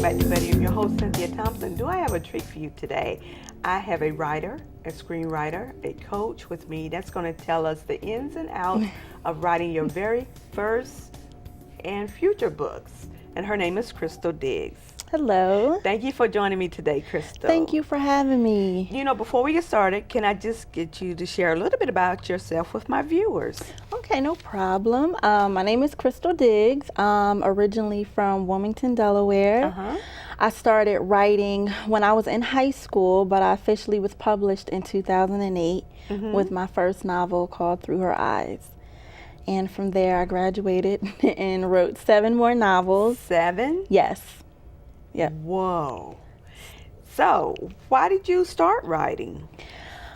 back to Betty. I'm your host, Cynthia Thompson. Do I have a treat for you today? I have a writer, a screenwriter, a coach with me that's going to tell us the ins and outs of writing your very first and future books. And her name is Krystol Diggs. Hello. Thank you for joining me today, Krystol. Thank you for having me. You know, before we get started, can I just get you to share a little bit about yourself with my viewers? Okay, no problem. My name is Krystol Diggs. I'm originally from Wilmington, Delaware. I started writing when I was in high school, but I officially was published in 2008 with my first novel called Through Her Eyes. And from there, I graduated and wrote 7 more novels. 7? Yes. Yep. Whoa. So, why did you start writing?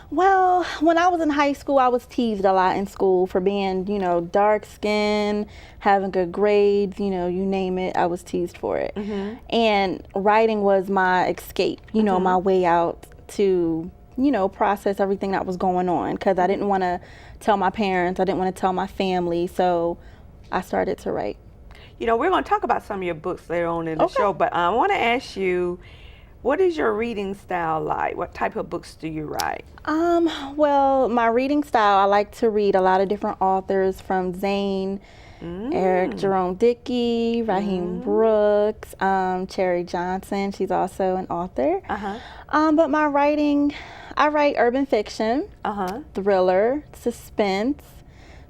Well, when I was in high school, I was teased a lot in school for being, dark skinned, having good grades, you name it, I was teased for it. And writing was my escape, my way out to, process everything that was going on, because I didn't want to tell my parents, I didn't want to tell my family, so I started to write. We're going to talk about some of your books later on in the show, but I want to ask you, what is your reading style like? What type of books do you write? Well, my reading style, I like to read a lot of different authors, from Zane, Eric Jerome Dickey, Raheem Brooks, Cherry Johnson. She's also an author. But my writing, I write urban fiction, thriller, suspense,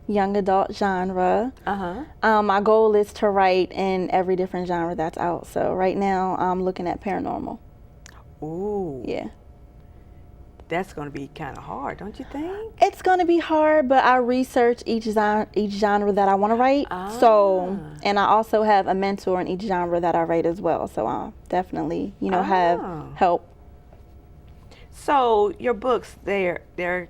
young adult genre. My goal is to write in every different genre that's out. So right now I'm looking at paranormal. Ooh. Yeah. That's going to be kind of hard, don't you think? It's going to be hard, but I research each genre that I want to write. So, and I also have a mentor in each genre that I write as well. So I'll definitely, have help. So your books, they're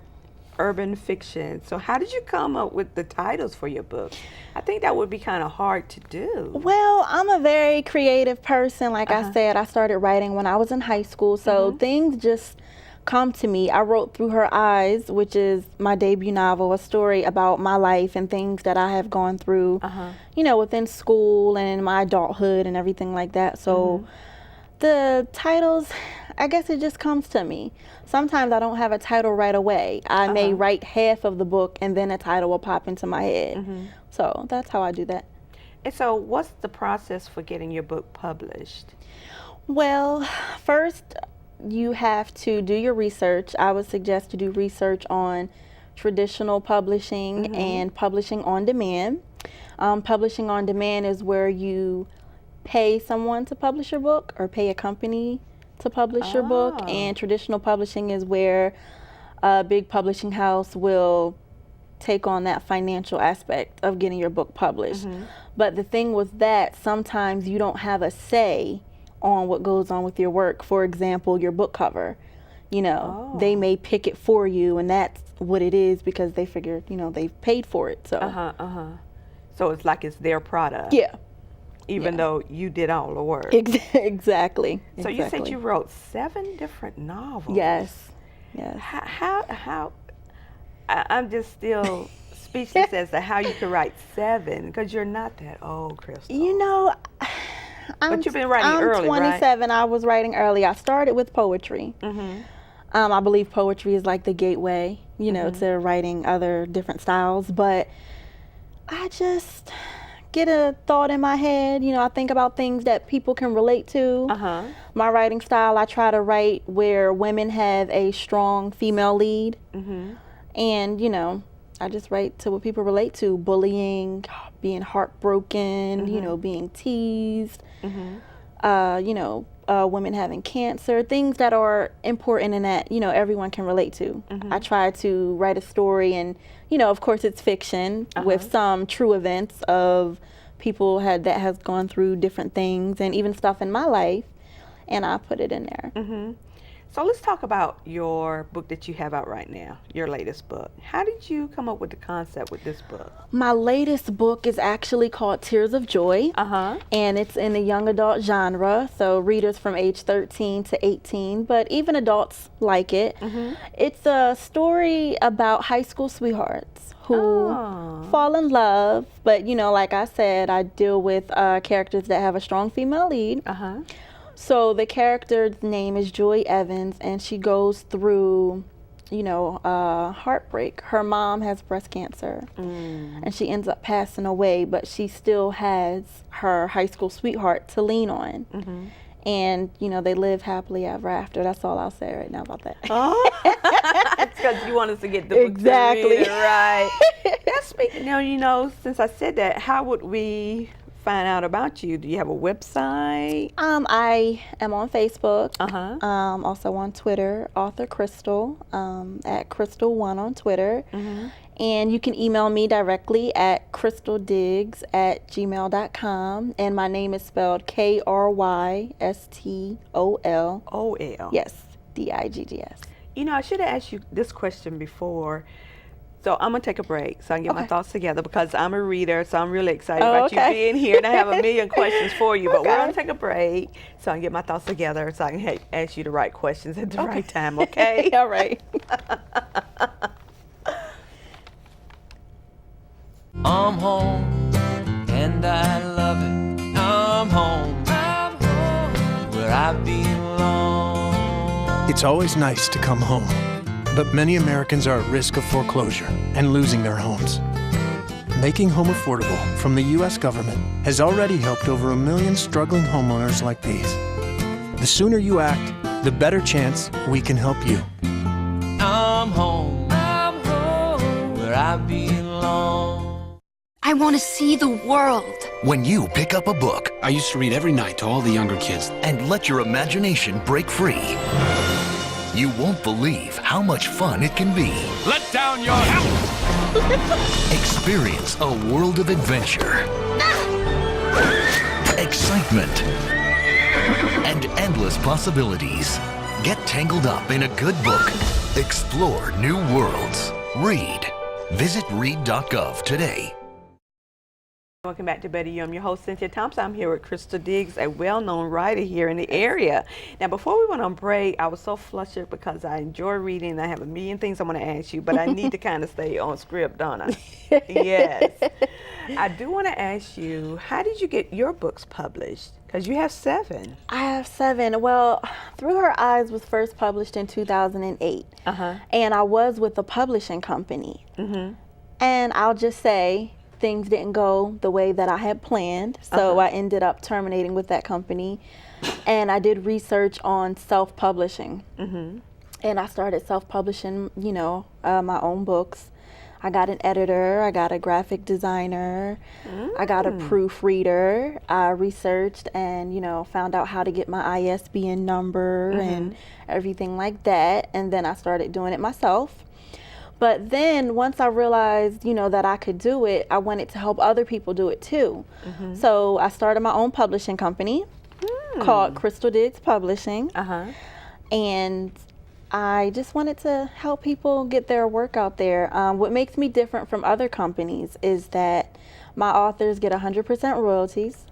urban fiction. So how did you come up with the titles for your books? I think that would be kind of hard to do. Well, I'm a very creative person. Like I said, I started writing when I was in high school. So things just come to me. I wrote Through Her Eyes, which is my debut novel, a story about my life and things that I have gone through, within school and in my adulthood and everything like that. So the titles, I guess it just comes to me. Sometimes I don't have a title right away. I may write half of the book and then a title will pop into my head. So that's how I do that. And so what's the process for getting your book published? Well, first you have to do your research. I would suggest to do research on traditional publishing and publishing on demand. Publishing on demand is where you pay someone to publish your book or pay a company to publish your book, and traditional publishing is where a big publishing house will take on that financial aspect of getting your book published. But the thing with that, sometimes you don't have a say on what goes on with your work. For example, your book cover, they may pick it for you, and that's what it is because they figure, they've paid for it. So So it's like it's their product. Yeah. Even though you did all the work. Exactly. So you said you wrote 7 different novels. Yes. How I'm just still speechless as to how you could write 7, because you're not that old, Krystol. But you've been writing early, right? I'm 27. I was writing early. I started with poetry. I believe poetry is like the gateway, to writing other different styles. But I just get a thought in my head. I think about things that people can relate to. My writing style, I try to write where women have a strong female lead. And, I just write to what people relate to. Bullying, being heartbroken, being teased, women having cancer, things that are important and that, everyone can relate to. I try to write a story, and, of course it's fiction with some true events of people that has gone through different things and even stuff in my life, and I put it in there. So let's talk about your book that you have out right now, your latest book. How did you come up with the concept with this book? My latest book is actually called Tears of Joy, and it's in the young adult genre, so readers from age 13 to 18, but even adults like it. It's a story about high school sweethearts who fall in love, but like I said, I deal with characters that have a strong female lead. So the character's name is Joy Evans, and she goes through, heartbreak. Her mom has breast cancer, and she ends up passing away, but she still has her high school sweetheart to lean on. And, they live happily ever after. That's all I'll say right now about that. Oh, it's because you want us to get the book Exactly. to read it, right? That's speaking. Now, since I said that, how would we find out about you? Do you have a website? I am on Facebook. Uh-huh. Also on Twitter, author Krystol, at Krystol1 on Twitter. And you can email me directly at krystoldiggs@gmail.com. And my name is spelled Krystol. OL. Yes, Diggs. I should have asked you this question before. So I'm going to take a break so I can get my thoughts together because I'm a reader, so I'm really excited about you being here, and I have a million questions for you. But we're going to take a break so I can get my thoughts together so I can ask you the right questions at the right time, okay? All right. I'm home, and I love it. I'm home, where I belong. It's always nice to come home, but many Americans are at risk of foreclosure and losing their homes. Making home affordable from the U.S. government has already helped over 1 million struggling homeowners like these. The sooner you act, the better chance we can help you. I'm home, where I belong. I want to see the world. When you pick up a book, I used to read every night to all the younger kids, and let your imagination break free, you won't believe how much fun it can be. let down your house. Experience a world of adventure, excitement, and endless possibilities. Get tangled up in a good book. Explore new worlds. Read. Visit read.gov today. Welcome back to Better You. I'm your host, Cynthia Thompson. I'm here with Krystol Diggs, a well-known writer here in the area. Now, before we went on break, I was so flustered because I enjoy reading and I have a million things I want to ask you, but I need to kind of stay on script, don't I? Yes. I do want to ask you, how did you get your books published? Because you have 7. I have 7. Well, Through Her Eyes was first published in 2008. And I was with a publishing company. And I'll just say, things didn't go the way that I had planned, so I ended up terminating with that company. And I did research on self-publishing. And I started self-publishing, my own books. I got an editor, I got a graphic designer, I got a proofreader. I researched and, found out how to get my ISBN number and everything like that. And then I started doing it myself. But then once I realized, that I could do it, I wanted to help other people do it too. So I started my own publishing company called Krystol Diggs Publishing. And I just wanted to help people get their work out there. What makes me different from other companies is that my authors get 100% royalties.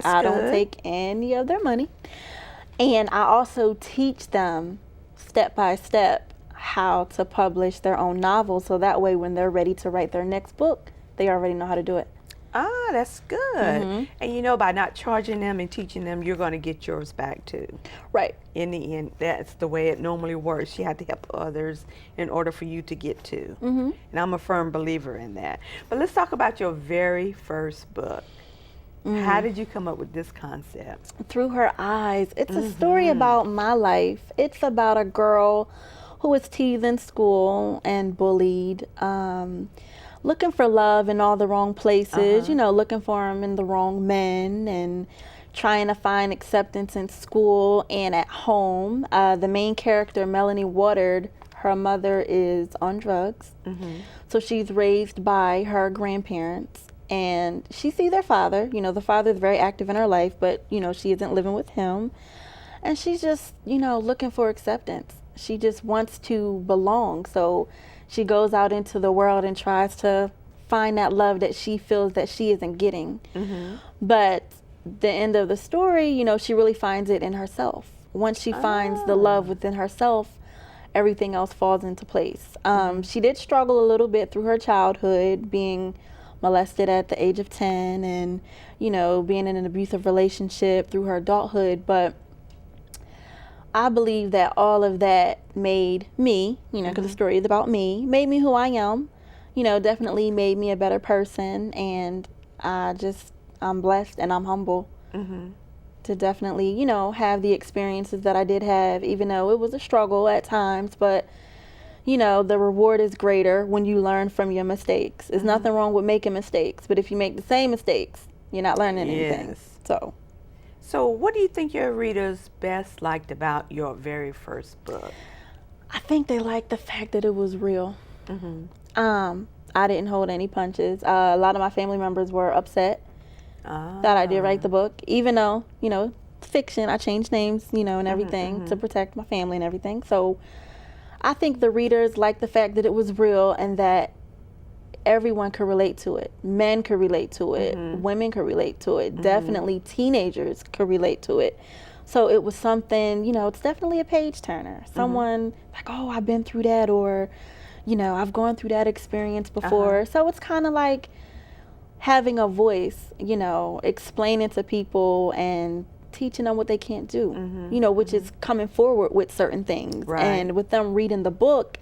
I don't take any of their money. And I also teach them step by step how to publish their own novel, so that way when they're ready to write their next book, they already know how to do it. Ah, that's good. And by not charging them and teaching them, you're going to get yours back too. Right. In the end, that's the way it normally works. You have to help others in order for you to get to. And I'm a firm believer in that. But let's talk about your very first book. How did you come up with this concept? Through Her Eyes. It's a story about my life. It's about a girl who was teased in school and bullied, looking for love in all the wrong places, looking for them in the wrong men, and trying to find acceptance in school and at home. The main character, Melanie Waterd, her mother is on drugs. So she's raised by her grandparents, and she sees their father. The father is very active in her life, but, she isn't living with him. And she's just, looking for acceptance. She just wants to belong. So she goes out into the world and tries to find that love that she feels that she isn't getting. But the end of the story, she really finds it in herself. Once she finds the love within herself, everything else falls into place. She did struggle a little bit through her childhood, being molested at the age of 10 and, being in an abusive relationship through her adulthood. But I believe that all of that made me, because the story is about me, made me who I am. Definitely made me a better person, and I'm blessed and I'm humble to definitely, have the experiences that I did have, even though it was a struggle at times, but the reward is greater when you learn from your mistakes. There's nothing wrong with making mistakes, but if you make the same mistakes, you're not learning anything. Yes. So what do you think your readers best liked about your very first book? I think they liked the fact that it was real. I didn't hold any punches. A lot of my family members were upset that I did write the book, even though, fiction, I changed names, and everything to protect my family and everything. So I think the readers liked the fact that it was real and that everyone could relate to it. Men could relate to it. Women could relate to it. Definitely teenagers could relate to it. So it was something, it's definitely a page turner. Someone like, oh, I've been through that, or, I've gone through that experience before. So it's kind of like having a voice, explaining to people and teaching them what they can't do, which is coming forward with certain things. Right. And with them reading the book,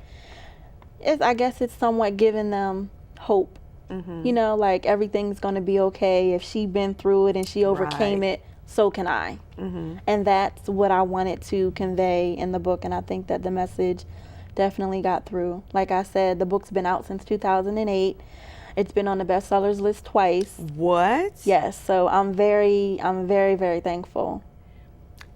I guess it's somewhat giving them hope. Like everything's going to be okay. If she's been through it and she overcame it, so can I. And that's what I wanted to convey in the book, and I think that the message definitely got through. Like I said, the book's been out since 2008. It's been on the bestsellers list twice. What? Yes, so I'm very, very thankful.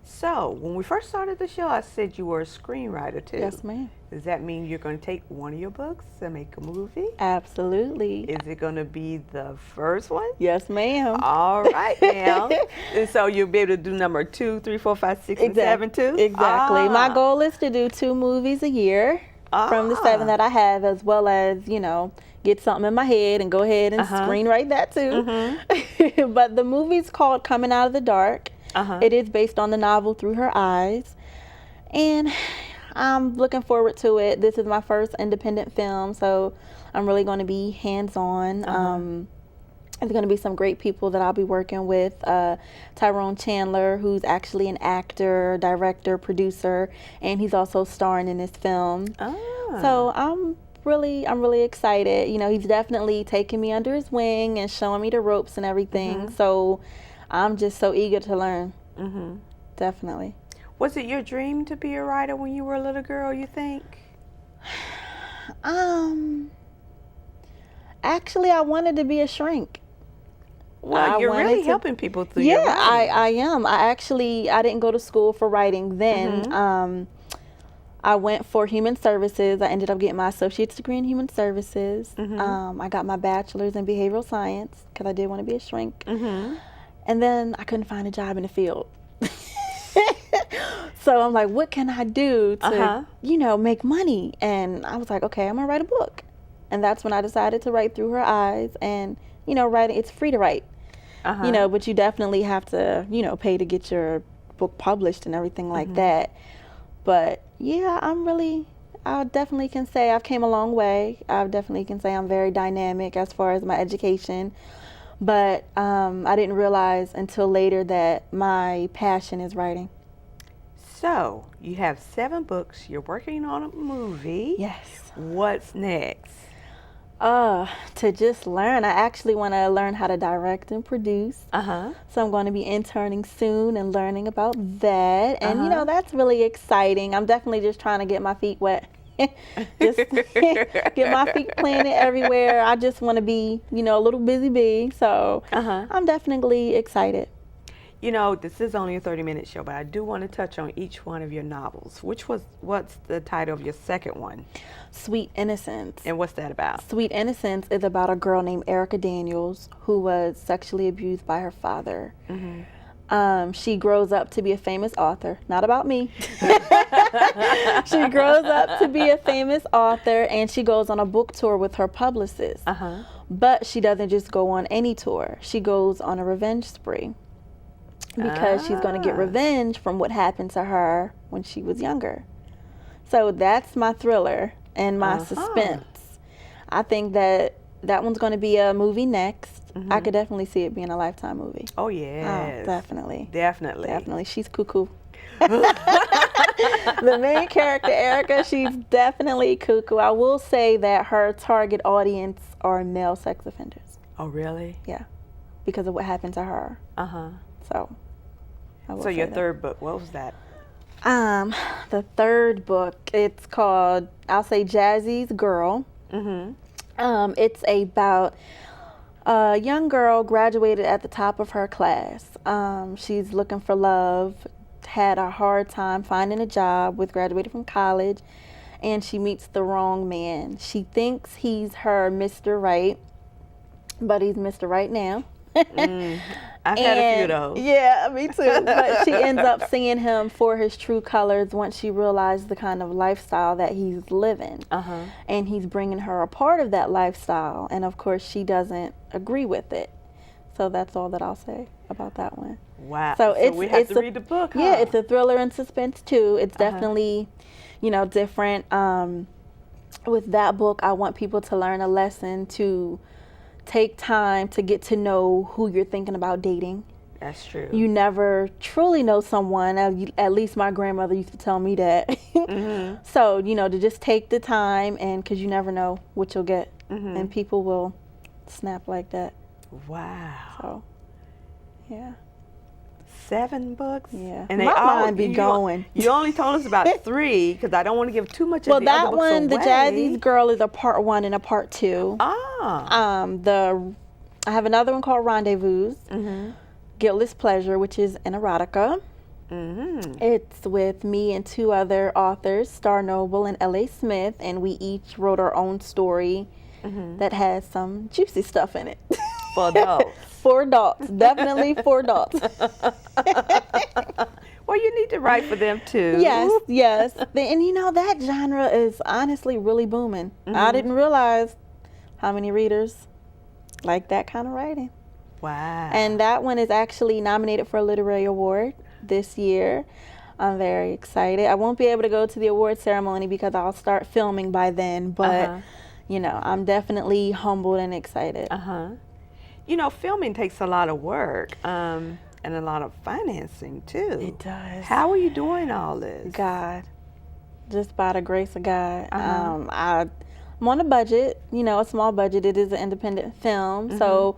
So, when we first started the show, I said you were a screenwriter too. Yes, ma'am. Does that mean you're going to take one of your books and make a movie? Absolutely. Is it going to be the first one? Yes, ma'am. All right, now. And so you'll be able to do number 2, 3, 4, 5, 6, and 7 too? Exactly. My goal is to do 2 movies a year from the 7 that I have, as well as, get something in my head and go ahead and screenwrite that too. But the movie's called Coming Out of the Dark. It is based on the novel Through Her Eyes. And I'm looking forward to it. This is my first independent film, so I'm really going to be hands-on. There's going to be some great people that I'll be working with. Tyrone Chandler, who's actually an actor, director, producer, and he's also starring in this film. So I'm really excited. He's definitely taking me under his wing and showing me the ropes and everything. So I'm just so eager to learn. Definitely. Was it your dream to be a writer when you were a little girl, you think? Actually, I wanted to be a shrink. Well, you're really helping people through your writing. I am. I didn't go to school for writing then. I went for human services. I ended up getting my associate's degree in human services. I got my bachelor's in behavioral science because I did want to be a shrink. And then I couldn't find a job in the field. So I'm like, what can I do to, make money? And I was like, okay, I'm going to write a book. And that's when I decided to write Through Her Eyes. And, writing, it's free to write. But you definitely have to, pay to get your book published and everything like that. But yeah, I definitely can say I've came a long way. I definitely can say I'm very dynamic as far as my education. But I didn't realize until later that my passion is writing. So, you have 7 books. You're working on a movie. Yes. What's next? To just learn. I actually want to learn how to direct and produce. So I'm going to be interning soon and learning about that. And, that's really exciting. I'm definitely just trying to get my feet wet. Just get my feet planted everywhere. I just want to be, a little busy bee. So I'm definitely excited. This is only a 30-minute show, but I do want to touch on each one of your novels. What's the title of your second one? Sweet Innocence. And what's that about? Sweet Innocence is about a girl named Erica Daniels who was sexually abused by her father. She grows up to be a famous author. Not about me. She grows up to be a famous author, and she goes on a book tour with her publicist. But she doesn't just go on any tour. She goes on a revenge spree. Because she's going to get revenge from what happened to her when she was younger. So that's my thriller and my suspense. I think that one's going to be a movie next. I could definitely see it being a Lifetime movie. Oh, yes. Oh, definitely. Definitely. She's cuckoo. The main character, Erica, she's definitely cuckoo. I will say that her target audience are male sex offenders. Oh, really? Yeah, because of what happened to her. Uh-huh. So, I will So say your that. third book, what was that? The third book, it's called, I'll say, Jazzy's Girl. It's about a young girl graduated at the top of her class. She's looking for love, had a hard time finding a job with graduating from college, and she meets the wrong man. She thinks he's her Mr. Right, but he's Mr. Right now. I've had a few of those. Yeah, me too. But she ends up seeing him for his true colors once she realized the kind of lifestyle that he's living. And he's bringing her a part of that lifestyle. And of course, she doesn't agree with it. So that's all that I'll say about that one. Wow. So we have to read the book, huh? Yeah, it's a thriller and suspense too. It's definitely, different. With that book, I want people to learn a lesson to take time to get to know who you're thinking about dating. That's true. You never truly know someone. At least my grandmother used to tell me that. So, to just take the time, and because you never know what you'll get. And people will snap like that. Wow. So, yeah. 7 books? Yeah. And My mind be going. You only told us about 3 because I don't want to give too much Well, of the other that books one, away. The Jazzy's Girl, is a part 1 and a part 2. Ah. I have another one called Rendezvous. Guiltless Pleasure, which is an erotica. It's with me and 2 other authors, Star Noble and L.A. Smith, and we each wrote our own story that has some juicy stuff in it. For adults. For adults, definitely for adults. Well, you need to write for them too. Yes. And that genre is honestly really booming. I didn't realize how many readers like that kind of writing. Wow. And that one is actually nominated for a literary award this year. I'm very excited. I won't be able to go to the award ceremony because I'll start filming by then, but I'm definitely humbled and excited. Filming takes a lot of work and a lot of financing too. It does. How are you doing all this? God, just by the grace of God. I'm on a budget, a small budget. It is an independent film, so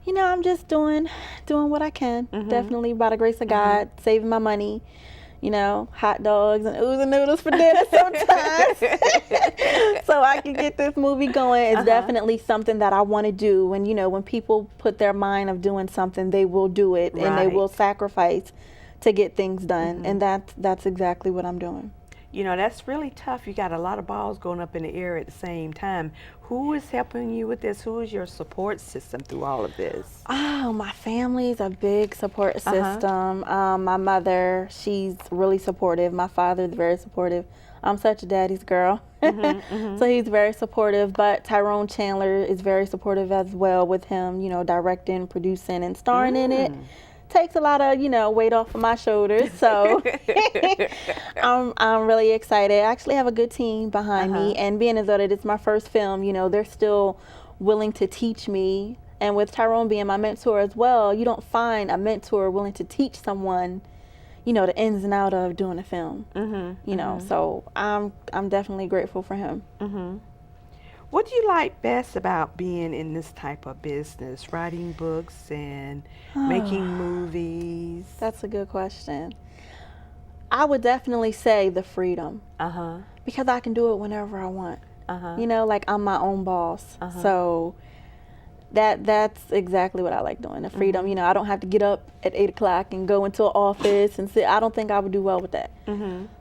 I'm just doing what I can. Definitely by the grace of God, saving my money. Hot dogs and oozing noodles for dinner sometimes. So I can get this movie going. It's definitely something that I want to do. And, when people put their mind of doing something, they will do it. And they will sacrifice to get things done. And that's exactly what I'm doing. That's really tough. You got a lot of balls going up in the air at the same time. Who is helping you with this? Who is your support system through all of this? Oh, my family's a big support system. My mother, she's really supportive. My father's very supportive. I'm such a daddy's girl. So he's very supportive. But Tyrone Chandler is very supportive as well with him, directing, producing, and starring in it. Takes a lot of, weight off of my shoulders. So I'm really excited. I actually have a good team behind me. And being as though that it's my first film, they're still willing to teach me. And with Tyrone being my mentor as well, you don't find a mentor willing to teach someone, the ins and outs of doing a film. So I'm definitely grateful for him. What do you like best about being in this type of business, writing books and making movies? That's a good question. I would definitely say the freedom. Because I can do it whenever I want. Like I'm my own boss. So that's exactly what I like doing, the freedom. I don't have to get up at 8 o'clock and go into an office and sit. I don't think I would do well with that.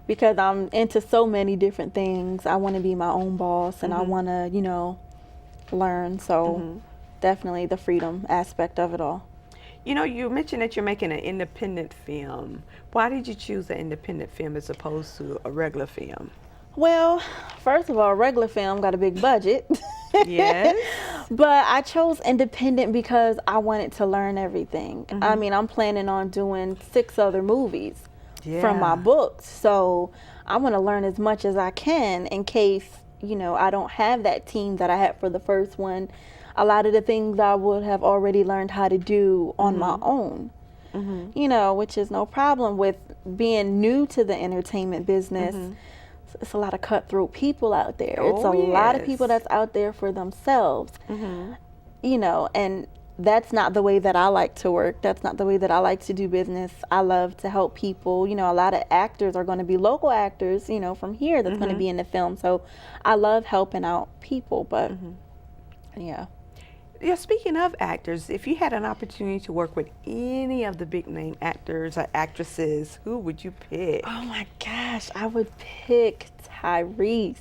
Because I'm into so many different things. I want to be my own boss and I want to, learn. So definitely the freedom aspect of it all. You mentioned that you're making an independent film. Why did you choose an independent film as opposed to a regular film? Well, first of all, a regular film got a big budget. Yes. But I chose independent because I wanted to learn everything. I mean, I'm planning on doing 6 other movies from my books. So I want to learn as much as I can in case, I don't have that team that I had for the first one. A lot of the things I would have already learned how to do on my own. you know, which is no problem with being new to the entertainment business. It's a lot of cutthroat people out there. It's a lot of people that's out there for themselves, you know, and that's not the way that I like to work. That's not the way that I like to do business. I love to help people. You know, a lot of actors are going to be local actors, you know, from here that's going to be in the film. So I love helping out people, but yeah. Yeah, speaking of actors, if you had an opportunity to work with any of the big name actors or actresses, who would you pick? Oh my gosh, I would pick Tyrese.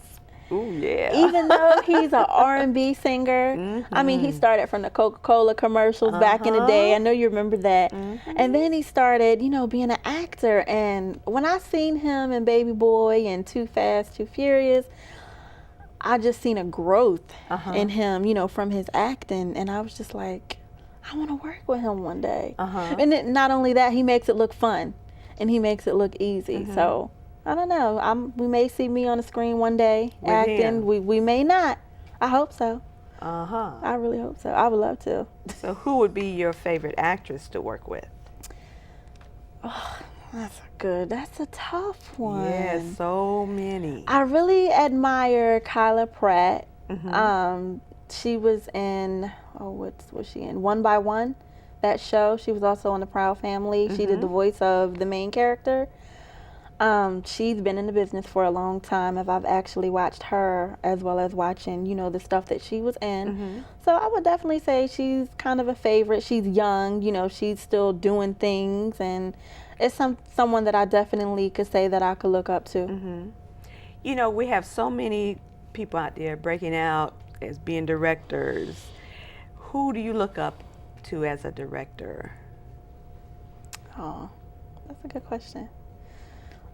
Ooh, yeah. Even though he's an R&B singer, I mean, he started from the Coca-Cola commercials back in the day. I know you remember that. And then he started, you know, being an actor. And when I seen him in Baby Boy and Too Fast, Too Furious, I just seen a growth in him, you know, from his acting. And I was just like, I want to work with him one day. And not only that, he makes it look fun and he makes it look easy. So I don't know. We may see me on the screen one day with acting. Him. We may not. I hope so. I really hope so. I would love to. So who would be your favorite actress to work with? Oh, that's a tough one. Yeah, so many. I really admire Kyla Pratt. She was in, what was she in? One by One, that show. She was also on The Proud Family. She did the voice of the main character. She's been in the business for a long time. I've actually watched her as well as watching, you know, the stuff that she was in. So I would definitely say she's kind of a favorite. She's young, you know, she's still doing things, and it's someone that I definitely could say that I could look up to. You know, we have so many people out there breaking out as being directors. Who do you look up to as a director? Oh, that's a good question.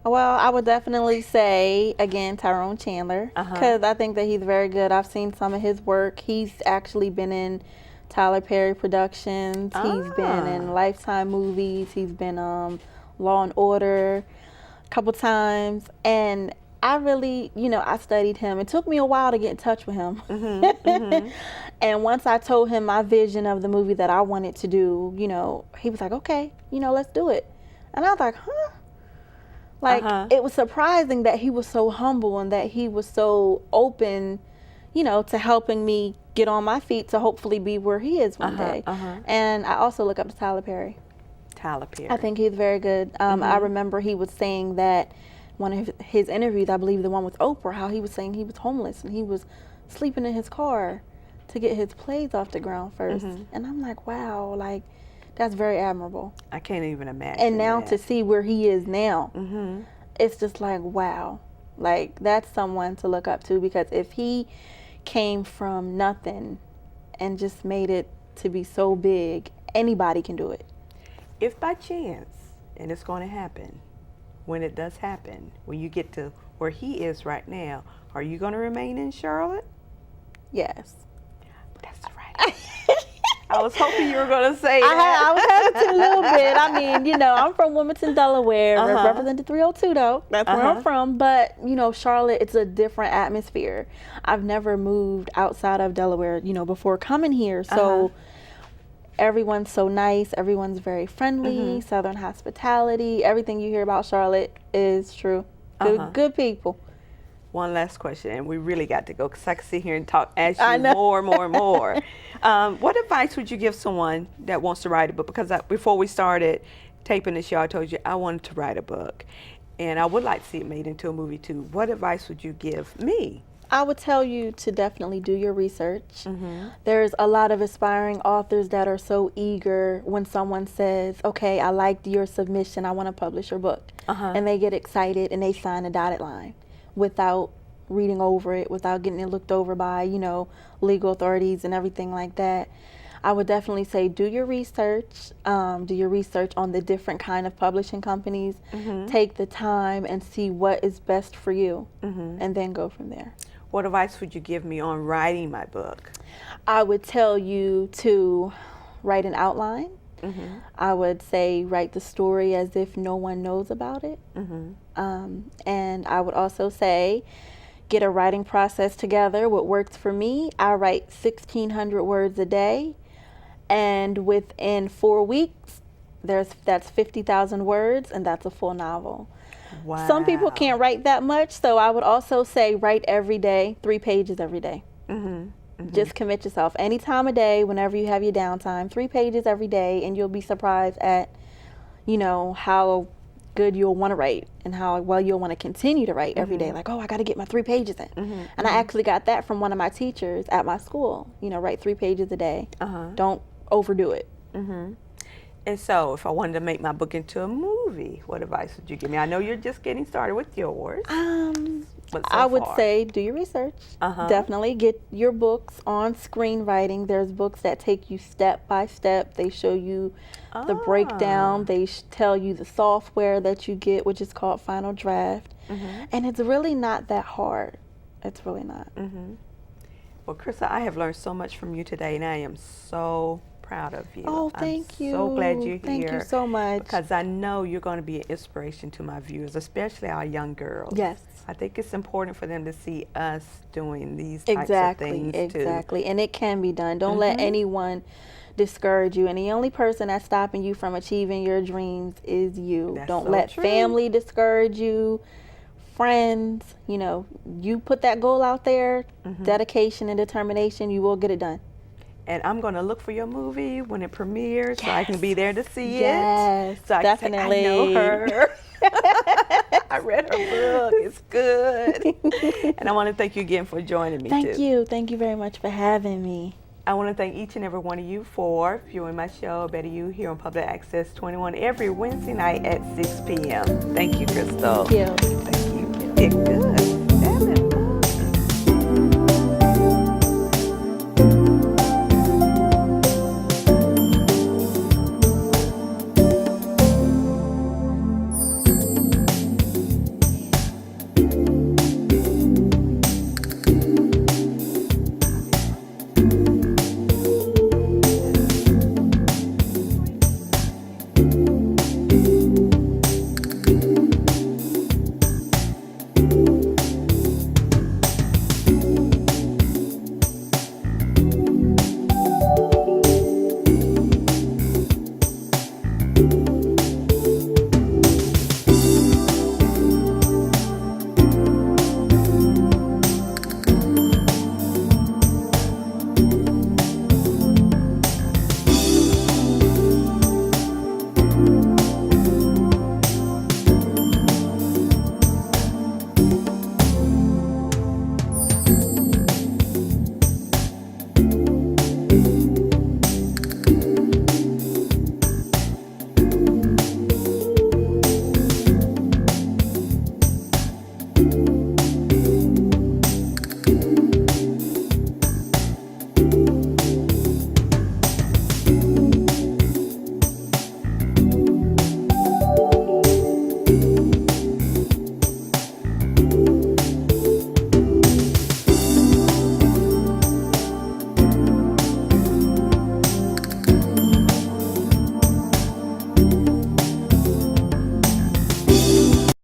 Well, I would definitely say, again, Tyrone Chandler, because I think that he's very good. I've seen some of his work. He's actually been in Tyler Perry Productions. He's been in Lifetime movies. He's been Law and Order a couple times. And I really, you know, I studied him. It took me a while to get in touch with him. And once I told him my vision of the movie that I wanted to do, you know, he was like, okay, you know, let's do it. And I was like, huh? Like, it was surprising that he was so humble and that he was so open, you know, to helping me get on my feet to hopefully be where he is one day. And I also look up to Tyler Perry. Tyler Perry. I think he's very good. I remember he was saying that one of his interviews, I believe the one with Oprah, how he was saying he was homeless and he was sleeping in his car to get his plays off the ground first. And I'm like, wow, like, that's very admirable. I can't even imagine. And now that. to see where he is now, it's just like, wow. Like, that's someone to look up to, because if he came from nothing and just made it to be so big, anybody can do it. If by chance, and it's going to happen, when it does happen, when you get to where he is right now, are you going to remain in Charlotte? Yes. That's right. I was hoping you were going to say that. I was hesitant a little bit. I mean, you know, I'm from Wilmington, Delaware. Represent the 302, though. That's where I'm from. But, you know, Charlotte, it's a different atmosphere. I've never moved outside of Delaware, you know, before coming here. So everyone's so nice. Everyone's very friendly. Southern hospitality. Everything you hear about Charlotte is true. Good people. One last question, and we really got to go because I can sit here and ask you more and more. What advice would you give someone that wants to write a book? Because before we started taping the show, I told you I wanted to write a book, and I would like to see it made into a movie too. What advice would you give me? I would tell you to definitely do your research. There's a lot of aspiring authors that are so eager when someone says, okay, I liked your submission, I want to publish your book. And they get excited and they sign a dotted line without reading over it, without getting it looked over by, you know, legal authorities and everything like that. I would definitely say do your research on the different kind of publishing companies. Take the time and see what is best for you, and then go from there. What advice would you give me on writing my book? I would tell you to write an outline. I would say write the story as if no one knows about it. And I would also say get a writing process together. What works for me, I write 1,600 words a day, and within 4 weeks, That's 50,000 words, and that's a full novel. Wow. Some people can't write that much, so I would also say write every day, 3 pages every day. Just commit yourself any time of day, whenever you have your downtime, 3 pages every day, and you'll be surprised at, how good you'll want to write and how well you'll want to continue to write every day. Like, oh, I got to get my 3 pages in. And I actually got that from one of my teachers at my school. Write 3 pages a day. Don't overdo it. And so, if I wanted to make my book into a movie, what advice would you give me? I know you're just getting started with yours. But so I would far. say do your research. Definitely get your books on screenwriting. There's books that take you step by step. They show you the breakdown. They tell you the software that you get, which is called Final Draft. And it's really not that hard. It's really not. Well, Krystol, I have learned so much from you today, and I am so proud of you. Oh, thank you. So glad you're here. Thank you so much. Because I know you're going to be an inspiration to my viewers, especially our young girls. Yes. I think it's important for them to see us doing these types of things too. Exactly. And it can be done. Don't let anyone discourage you. And the only person that's stopping you from achieving your dreams is you. That's Don't so let true. family discourage you. Friends, you put that goal out there, dedication and determination, you will get it done. And I'm going to look for your movie when it premieres so I can be there to see Yes, it. So I definitely. can say, I know her. I read her book. It's good. And I want to thank you again for joining me, Thank you. Thank you very much for having me. I want to thank each and every one of you for viewing my show, Better You, here on Public Access 21 every Wednesday night at 6 p.m. Thank you, Krystol. Thank you. Thank you. Get good.